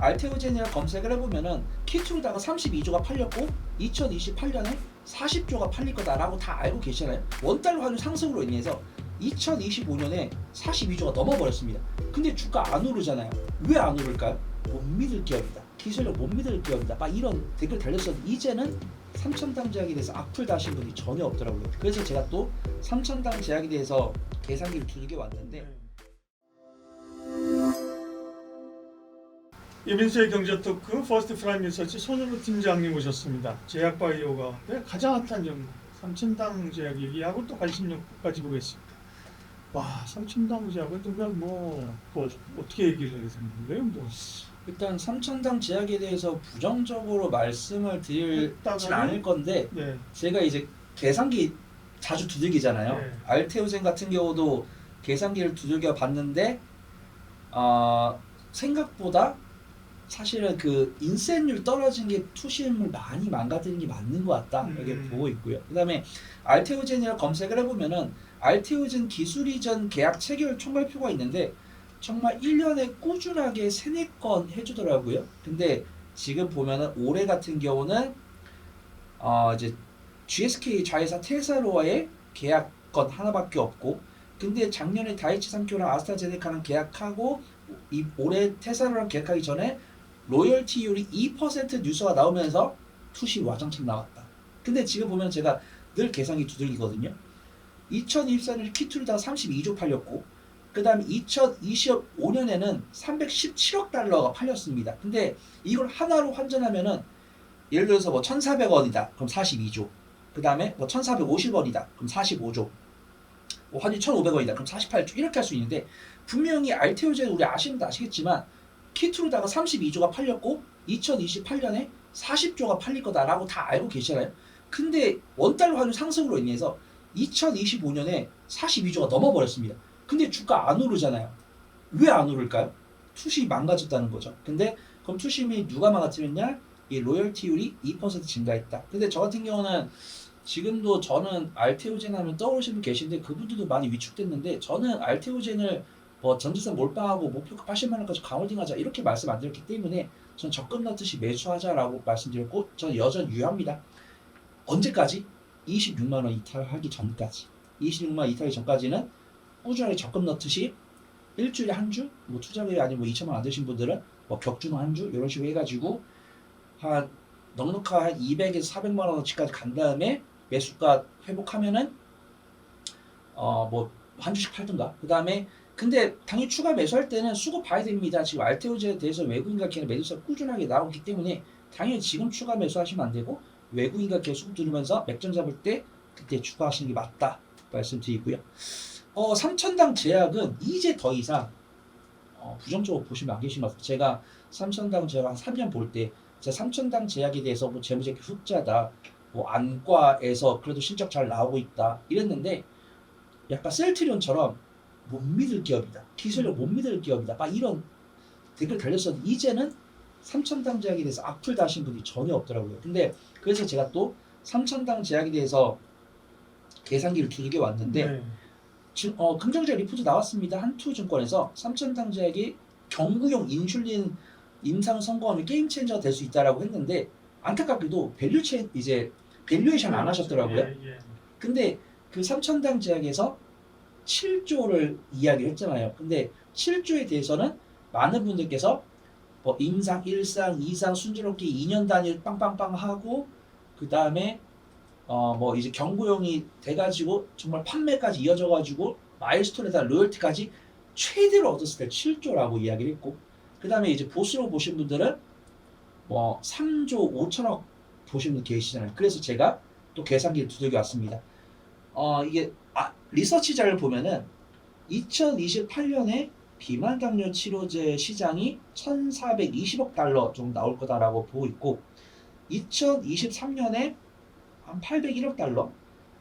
알테오젠이라 검색을 해보면은 키트로다가 32조가 팔렸고 2028년에 40조가 팔릴 거다라고 다 알고 계시잖아요. 원달러 환율 상승으로 인해서 2025년에 42조가 넘어버렸습니다. 근데 주가 안 오르잖아요. 왜 안 오를까요? 못 믿을 기업이다. 기술력 못 믿을 기업이다. 막 이런 댓글 달렸었는데 이제는 삼천당 제약에 대해서 악플 다신 분이 전혀 없더라고요. 그래서 제가 또 삼천당 제약에 대해서 계산기를 두들겨 왔는데 이민수의 경제토크 퍼스트 프라임 리서치 손은호 팀장님 오셨습니다. 제약바이오가 가장 핫한 종목 삼천당 제약 얘기하고 또 관심력 가지고 계십니다. 와, 삼천당 제약은 또 그냥 뭐 어떻게 얘기를 해야 되는데요? 뭐 일단 삼천당 제약에 대해서 부정적으로 말씀을 드리진 않을 건데 네. 제가 이제 계산기 자주 두들기잖아요. 네. 알테오젠 같은 경우도 계산기를 두들겨 봤는데 생각보다 사실은 그 인센율 떨어진 게 투심을 많이 망가뜨린 게 맞는 것 같다 이렇게 보고 있고요. 그 다음에 알테오젠이라 검색을 해보면은 알테오젠 기술 이전 계약 체결 총괄표가 있는데 정말 1년에 꾸준하게 3-4건 해주더라고요. 근데 지금 보면은 올해 같은 경우는 이제 GSK 자회사 테사로와의 계약건 하나밖에 없고, 근데 작년에 다이치 산케오랑 아스트라제네카랑 계약하고 올해 테사로랑 계약하기 전에 로열티율이 2% 뉴스가 나오면서 투심 와장창 나왔다. 근데 지금 보면 제가 늘 계산기 두들기거든요. 2024년에 키트로다가 32조 팔렸고 그 다음에 2025년에는 317억 달러가 팔렸습니다. 근데 이걸 하나로 환전하면은 예를 들어서 뭐 1,400원이다. 그럼 42조. 그 다음에 뭐 1,450원이다. 그럼 45조. 뭐 환율 1,500원이다. 그럼 48조. 이렇게 할 수 있는데 분명히 알테오젠 우리 아시겠지만 키트로다가 32조가 팔렸고 2028년에 40조가 팔릴 거다라고 다 알고 계시잖아요. 근데 원달러 환율 상승으로 인해서 2025년에 42조가 넘어버렸습니다. 근데 주가 안 오르잖아요. 왜 안 오를까요? 투심이 망가졌다는 거죠. 근데 그럼 투심이 누가 망가뜨렸냐? 이 로열티율이 2% 증가했다. 근데 저 같은 경우는 지금도 저는 알테오젠 하면 떠오르시는 분 계신데 그분들도 많이 위축됐는데 저는 알테오젠을 뭐 전지산 몰빵하고 목표가 80만 원까지 강홀딩하자 이렇게 말씀 안 드렸기 때문에 전 적금 넣듯이 매수하자라고 말씀드렸고 저는 여전히 유효합니다. 언제까지? 26만 원 이탈하기 전까지. 26만 원 이탈하기 전까지는 꾸준하게 적금 넣듯이 일주일에 한 주, 뭐 투자금이 아니면 뭐 2천만 원 안 되신 분들은 뭐 격주로 한 주 이런 식으로 해가지고 한 넉넉한 한 200에서 400만 원어치까지 간 다음에 매수가 회복하면은 뭐 한 주씩 팔든가. 그 다음에 근데 당연히 추가 매수할 때는 수급 봐야 됩니다. 지금 알테오젠에 대해서 외국인과 걔네 매수가 꾸준하게 나오기 때문에 당연히 지금 추가 매수하시면 안 되고 외국인과 걔 수급 들으면서 맥점 잡을 때 그때 추가하시는 게 맞다 말씀드리고요. 삼천당 제약은 이제 더 이상 부정적으로 보시면 안 계신 것 같아요. 제가 삼천당 제약 한 3년 볼 때 제가 삼천당 제약에 대해서 뭐 재무제표 흑자다, 뭐 안과에서 그래도 실적 잘 나오고 있다 이랬는데 약간 셀트리온처럼 못 믿을 기업이다, 기술력 못 믿을 기업이다 막 이런 댓글 달렸었는데 이제는 삼천당 제약에 대해서 악플 다신 분이 전혀 없더라고요. 근데 그래서 제가 또 삼천당 제약에 대해서 계산기를 두들겨 왔는데 네. 긍정적 리포트 나왔습니다. 한투증권에서 삼천당 제약이 경구용 인슐린 임상 성공하면 게임 체인저가 될 수 있다라고 했는데 안타깝게도 밸류에이션 안 하셨더라고요. 예. 근데 그 삼천당 제약에서 7조를 이야기를 했잖아요. 근데 7조에 대해서는 많은 분들께서 뭐 임상 1상, 2상 순조롭게 2년 단위를 빵빵빵 하고 그 다음에 뭐 이제 경구용이 돼가지고 정말 판매까지 이어져가지고 마일스톤에다 로열티까지 최대로 얻었을 때 7조라고 이야기를 했고 그 다음에 이제 보수로 보신 분들은 뭐 3조 5천억 보신 분 계시잖아요. 그래서 제가 또 계산기를 두들겨 왔습니다. 이게 리서치 자료를 보면은 2028년에 비만 당뇨 치료제 시장이 1,420억 달러 정도 나올 거다라고 보고 있고 2023년에 한 801억 달러.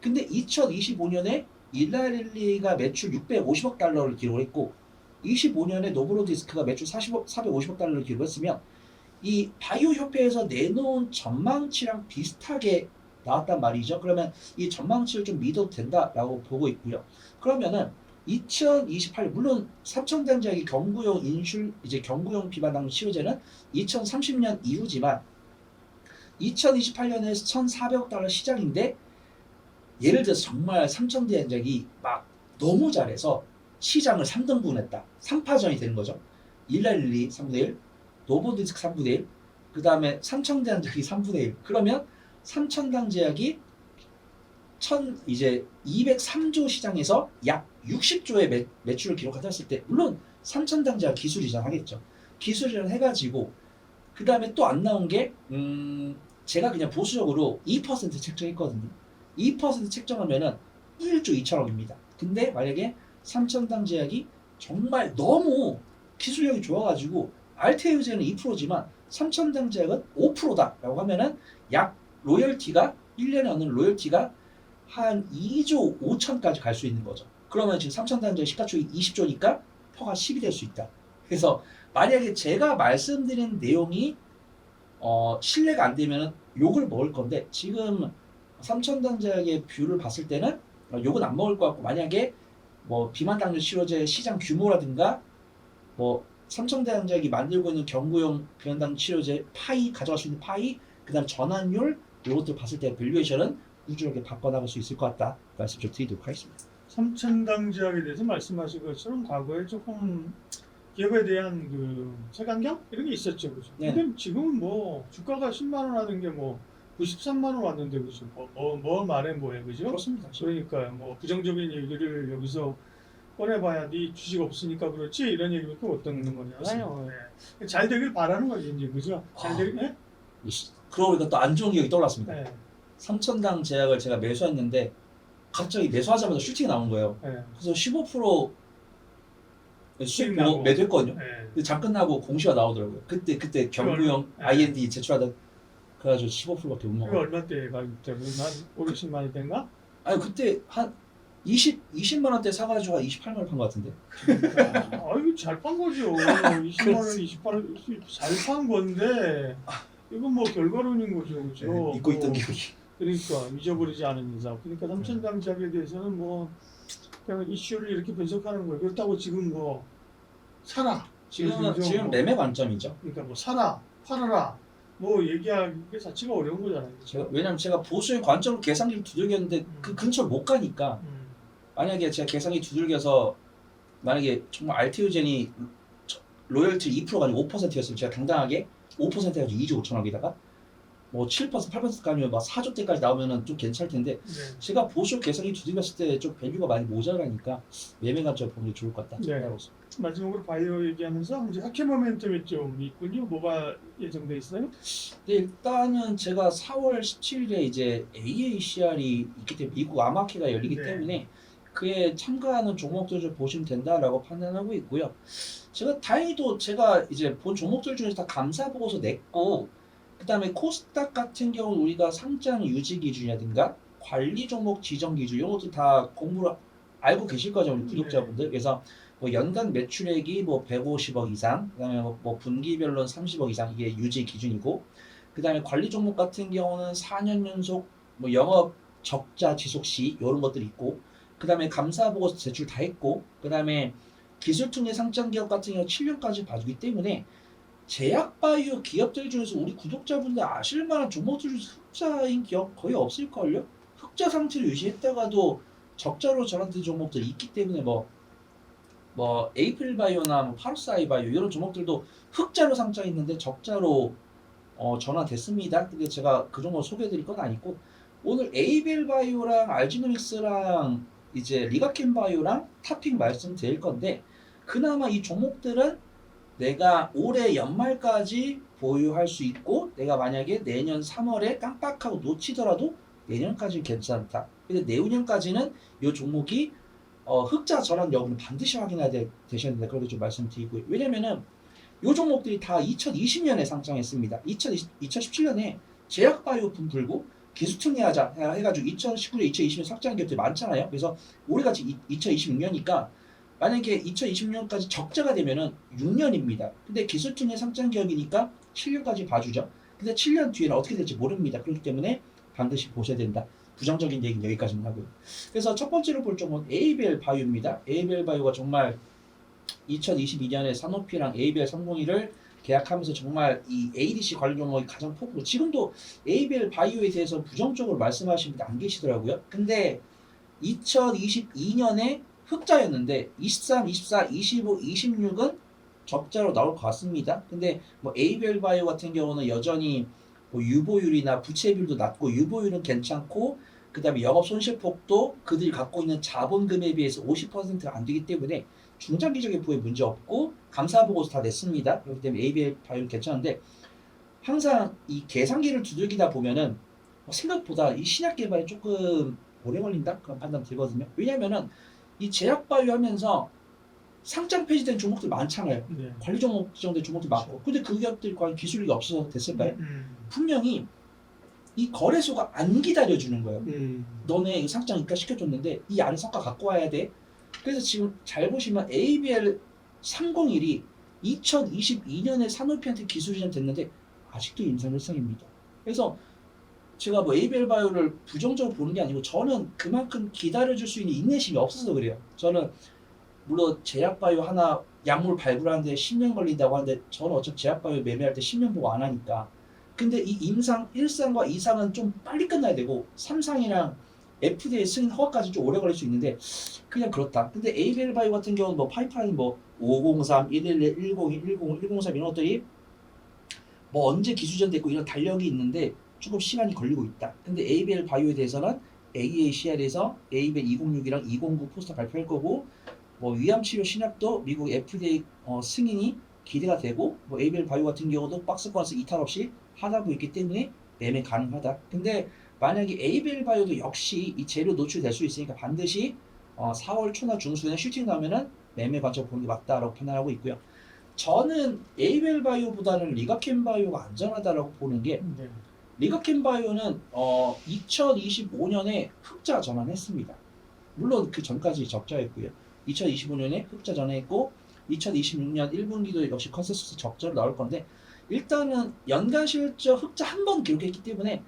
근데 2025년에 일라릴리가 매출 650억 달러를 기록했고 25년에 노브로디스크가 매출 450억 달러를 기록했으면 이 바이오 협회에서 내놓은 전망치랑 비슷하게 나왔단 말이죠. 그러면 이 전망치를 좀 믿어도 된다라고 보고 있고요. 그러면은 2028년 물론 삼천당제약이 경구용 인슐 이제 경구용 비만당 치료제는 2030년 이후지만 2028년에 1,400억 달러 시장인데 예를 들어서 정말 삼천대장작이 막 너무 잘해서 시장을 3등분했다. 3파전이 되는 거죠. 일라일리 3분의 1, 노보디스크 3분의 1, 그 다음에 삼천대장작이 3분의 1. 그러면 삼천당제약이 이제 203조 시장에서 약 60조의 매출을 기록했을 때 물론 삼천당제약 기술 이전 하겠죠. 기술 이전 해가지고 그 다음에 또 안 나온 게 제가 그냥 보수적으로 2% 책정했거든요. 2% 책정하면은 1조 2천억입니다. 근데 만약에 삼천당제약이 정말 너무 기술력이 좋아가지고 알테오젠은 2%지만 삼천당제약은 5%다라고 하면은 약 로열티가 1년에 얻는 로열티가 한 2조 5천까지 갈 수 있는 거죠. 그러면 지금 삼천당제약 시가총액 20조니까 퍼가 10이 될 수 있다. 그래서 만약에 제가 말씀드린 내용이 신뢰가 안 되면 욕을 먹을 건데 지금 삼천당제약의 뷰를 봤을 때는 욕은 안 먹을 것 같고 만약에 뭐 비만당뇨 치료제 시장 규모라든가 뭐 삼천당제약이 만들고 있는 경구용 비만당 치료제 파이 가져갈 수 있는 파이 그다음 전환율 이것들 봤을 때 밸류에이션은 꾸준하게 바꿔나갈 수 있을 것 같다 말씀 좀 드리도록 하겠습니다. 삼천당제약에 대해서 말씀하신 것처럼 과거에 조금 기업에 대한 그 색안경 이런 게 있었죠, 그죠? 네. 근데 지금은 뭐 주가가 10만 원 하는 게 뭐 93만 원 왔는데 그죠? 뭐 말해 뭐해, 그죠? 그렇습니다. 그러니까 뭐 부정적인 얘기를 여기서 꺼내봐야 네 주식 없으니까 그렇지 이런 얘기밖에 못 듣는 거잖아요. 네. 잘 되길 바라는 거지 이제, 그죠? 잘 되길. 네? 그러고 보니까 또 안 좋은 기억이 떠올랐습니다. 네. 삼천당제약을 제가 매수했는데 갑자기 매수하자마자 슈팅이 나온 거예요. 네. 그래서 15% 수익 나고. 보고 매도했거든요. 네. 근데 잠깐 나고 공시가 나오더라고요. 그때 경구용 네. IND 제출하다 그래가지고 15%밖에 못 그게 먹어요. 얼마 때 가격대로 한 5, 60만 원대인가? 아니 그때 한 20만 원대 사가지고 한 28만 원 판 것 같은데. 아유 잘 판 거죠. 20만 원, 28만 원 잘 판 건데 이건 뭐 결과론인 거죠, 그죠? 네, 잊고 있던 뭐, 기억이. 그러니까 잊어버리지 않은 이상. 그러니까 삼천당제약에 대해서는 뭐 그냥 이슈를 이렇게 분석하는 거예요. 그렇다고 지금 뭐 사라. 지금 매매 관점이죠. 그러니까 뭐 사라, 팔아라. 뭐 얘기하기 자체가 어려운 거잖아요. 그렇죠? 왜냐면 제가 보수의 관점으로 계산기를 두들겼는데 그 근처를 못 가니까 만약에 제가 계산기 두들겨서 만약에 정말 알테오젠이 로열티 2%가 아니고 5%였으면 제가 당당하게 5% 해가지고 2조 5천억에다가 뭐 7%, 8%까지 막 4조 때까지 나오면은 좀 괜찮을 텐데 네. 제가 보수 계산기 두들겼을 때 좀 밸류가 많이 모자라니까 매매 관점 보는 게 좋을 것 같다. 네. 마지막으로 바이오 얘기하면서 이제 학회 모멘텀이 좀 있군요. 뭐가 예정돼 있어요? 네, 일단은 제가 4월 17일에 이제 AACR이 있기 때문에 미국 암학회가 열리기 네. 때문에 그에 참가하는 종목들 좀 보시면 된다라고 판단하고 있고요. 제가 다행히도 제가 이제 본 종목들 중에서 다 감사 보고서 냈고 그다음에 코스닥 같은 경우 우리가 상장 유지 기준이라든가 관리 종목 지정 기준 이런 것도 다 공부를 알고 계실 거죠, 우리 구독자분들. 그래서 뭐 연간 매출액이 뭐 150억 이상, 그다음에 뭐 분기별로는 30억 이상 이게 유지 기준이고, 그다음에 관리 종목 같은 경우는 4년 연속 뭐 영업 적자 지속 시 이런 것들이 있고, 그다음에 감사 보고서 제출 다 했고, 그다음에 기술통계 상장 기업 같은 경우 7년까지 봐주기 때문에 제약 바이오 기업들 중에서 우리 구독자분들 아실 만한 종목들 중에서 흑자인 기업 거의 없을걸요? 흑자 상태를 유지했다가도 적자로 전환된 종목들이 있기 때문에 뭐 에이플 바이오나 뭐 파루스 아이바이오 이런 종목들도 흑자로 상장했는데 적자로 전환됐습니다. 근데 제가 그 종목 소개해드릴 건 아니고 오늘 에이벨 바이오랑 알지노믹스랑 이제 리가켄 바이오랑 탑픽 말씀드릴 건데 그나마 이 종목들은 내가 올해 연말까지 보유할 수 있고 내가 만약에 내년 3월에 깜빡하고 놓치더라도 내년까지 괜찮다. 근데 내후년까지는 이 종목이 흑자 전환 여부는 반드시 확인해야 되셔야 된다. 그렇게 좀 말씀드리고요. 왜냐면은 이 종목들이 다 2020년에 상장했습니다. 2017년에 제약바이오품 들고 기술특례하자 해가지고 2019년, 2020년 상장 기업들이 많잖아요. 그래서 올해같이 2026년이니까 만약에 2026년까지 적자가 되면은 6년입니다. 근데 기술특례 상장 기업이니까 7년까지 봐주죠. 근데 7년 뒤에는 어떻게 될지 모릅니다. 그렇기 때문에 반드시 보셔야 된다. 부정적인 얘기는 여기까지만 하고요. 그래서 첫 번째로 볼 종목은 ABL 바이오입니다. ABL 바이오가 정말 2022년에 사노피랑 ABL 301을 계약하면서 정말 이 ADC 관련 종목이 가장 폭으로, 지금도 ABL 바이오에 대해서 부정적으로 말씀하시는 분들 안 계시더라고요. 근데 2022년에 흑자였는데 23, 24, 25, 26은 적자로 나올 것 같습니다. 근데 뭐 ABL 바이오 같은 경우는 여전히 뭐 유보율이나 부채비율도 낮고 유보율은 괜찮고, 그다음에 영업 손실폭도 그들이 갖고 있는 자본금에 비해서 50%가 안 되기 때문에 중장기적인 부에 문제 없고 감사 보고서 다 냈습니다. 그렇기 때문에 ABL 바이오는 괜찮은데, 항상 이 계산기를 두들기다 보면은 생각보다 이 신약 개발이 조금 오래 걸린다 그런 판단 들거든요. 왜냐면은 이 제약 바이오 하면서 상장 폐지된 종목들 많잖아요. 네. 관리 종목 지정된 종목들 많고. 근데 그 기업들이 과연 기술력이 없어서 됐을까요? 분명히 이 거래소가 안 기다려주는 거예요. 너네 이거 상장 입가 시켜줬는데 이 안에 성과 갖고 와야 돼. 그래서 지금 잘 보시면 ABL 301이 2022년에 사노피한테 기술 이전 됐는데 아직도 임상일상입니다. 그래서 제가 뭐 ABL 바이오를 부정적으로 보는 게 아니고, 저는 그만큼 기다려줄 수 있는 인내심이 없어서 그래요. 저는 물론 제약바이오 하나 약물 발굴하는데 10년 걸린다고 하는데, 저는 어차피 제약바이오 매매할 때 10년 보고 안 하니까. 근데 이 임상 1상과 2상은 좀 빨리 끝나야 되고, 3상이랑 FDA 승인 허가까지 좀 오래 걸릴 수 있는데 그냥 그렇다. 근데 ABL 바이오 같은 경우는 뭐 파이프라인 뭐 503, 111, 101, 105, 103 이런 것들이 뭐 언제 기술전 됐고 이런 달력이 있는데 조금 시간이 걸리고 있다. 근데 ABL 바이오에 대해서는 AACR에서 ABL 206이랑 209 포스터 발표할 거고, 뭐 위암치료 신약도 미국 FDA 승인이 기대가 되고, 뭐 ABL 바이오 같은 경우도 박스권에서 이탈 없이 하다보고 있기 때문에 매매 가능하다. 근데 만약에 ABL 바이오도 역시 이 재료 노출될 수 있으니까 반드시 4월 초나 중순에 슈팅 나면은 매매 관점 보는 게 맞다라고 판단하고 있고요. 저는 ABL 바이오보다는 리가켄 바이오가 안전하다라고 보는 게, 네. 리가켄 바이오는 2025년에 흑자 전환했습니다. 물론 그 전까지 적자였고요. 2025년에 흑자 전환했고 2026년 1분기도 역시 컨센서스 적자로 나올 건데, 일단은 연간 실적 흑자 한 번 기록했기 때문에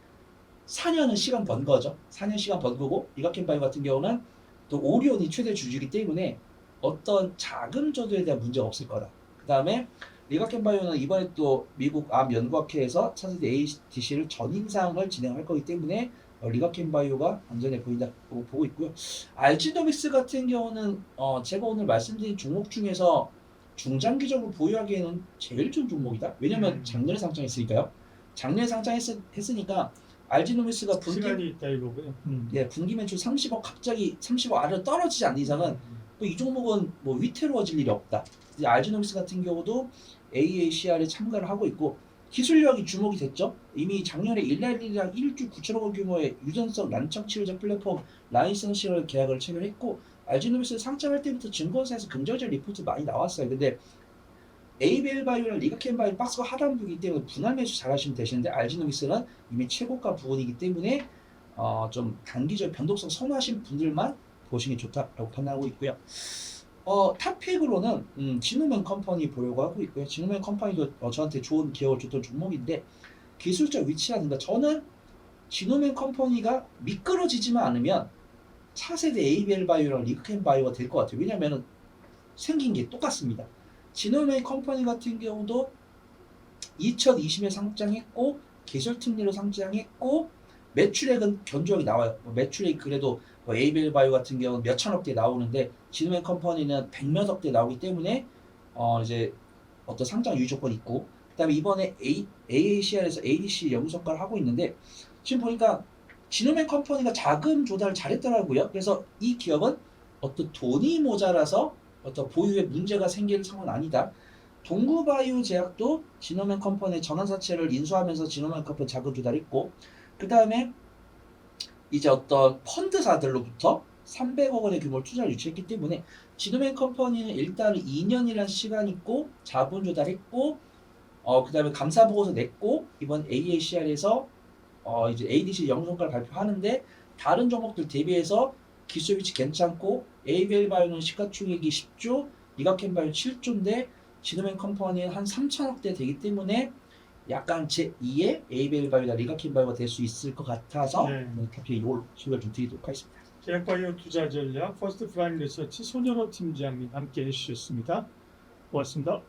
4년은 시간 번 거죠. 4년 시간 번 거고, 리가켄 바이오 같은 경우는 또 오리온이 최대 주주이기 때문에 어떤 자금 조달에 대한 문제가 없을 거다. 그 다음에 리가켄 바이오는 이번에 또 미국 암 연구학회에서 차세대 ADC를 전임상을 진행할 거기 때문에 리가켄 바이오가 안전해 보인다 보고 있고요. 알지노믹스 같은 경우는 제가 오늘 말씀드린 종목 중에서 중장기적으로 보유하기에는 제일 좋은 종목이다. 왜냐면 작년에 상장했으니까요. 작년에 상장했으니까 알지노믹스가 시간이 있다 이거고요. 예, 분기 매출 30억 갑자기 30억 아래로 떨어지지 않는 이상은 또 이 종목은 뭐 위태로워질 일이 없다. 이제 알지노믹스 같은 경우도 AACR에 참가를 하고 있고, 기술력이 주목이 됐죠. 이미 작년에 일라일이랑 1조 9천억 원 규모의 유전성 난청 치료제 플랫폼 라이선싱을 계약을 체결했고, 알지노믹스 상장할 때부터 증권사에서 긍정적 리포트 많이 나왔어요. 근데 ABL 바이오랑 리가켄 바이오 박스가 하단부이기 때문에 분할 매수 잘 하시면 되시는데, 알지노믹스는 이미 최고가 부분이기 때문에 좀 단기적 변동성 선호하신 분들만 보시는 게 좋다라고 판단하고 있고요. 탑픽으로는 진우맨 컴퍼니 보려고 하고 있고요. 진우맨 컴퍼니도 저한테 좋은 기억을 줬던 종목인데, 기술적 위치라든가 저는 진우맨 컴퍼니가 미끄러지지만 않으면 차세대 ABL 바이오랑 리가켄 바이오가 될 것 같아요. 왜냐하면 생긴 게 똑같습니다. 진우맨 컴퍼니 같은 경우도 2020에 상장했고 기술 특례로 상장했고 매출액은 견조하게 나와요. 매출액 그래도 ABL 바이오 같은 경우는 몇 천억대 나오는데, 진우맨 컴퍼니는 100몇억대 나오기 때문에 이제 어떤 상장 유의 조건이 있고, 그다음에 이번에 AACR에서 ADC 연구성과를 하고 있는데, 지금 보니까 진우맨 컴퍼니가 자금 조달을 잘했더라고요. 그래서 이 기업은 어떤 돈이 모자라서 어떤 보유에 문제가 생길 상황은 아니다. 동구바이오 제약도 진우맨 컴퍼니의 전환사채를 인수하면서 진우맨 컴퍼니 자금 조달했고, 그 다음에 이제 어떤 펀드사들로부터 300억 원의 규모를 투자를 유치했기 때문에 진우맨 컴퍼니는 일단 2년이라는 시간이 있고 자본 조달했고, 그 다음에 감사 보고서 냈고, 이번 AACR에서 이제 ADC 영성과를 발표하는데, 다른 종목들 대비해서 기술 위치 괜찮고, ABL 바이오는 시가총액이 10조, 리가켄 바이오 7조인데 진우맨 컴퍼니는 한 3천억대 되기 때문에 약간 제2의 에이벨 바이오나 리가킨 바이오가 될 수 있을 것 같아서 네. 대표 이걸 소개를 좀 드리도록 하겠습니다. 제약바이오 투자 전략 퍼스트 프라임 리서치 손현호 팀장님 함께 해주셨습니다. 고맙습니다.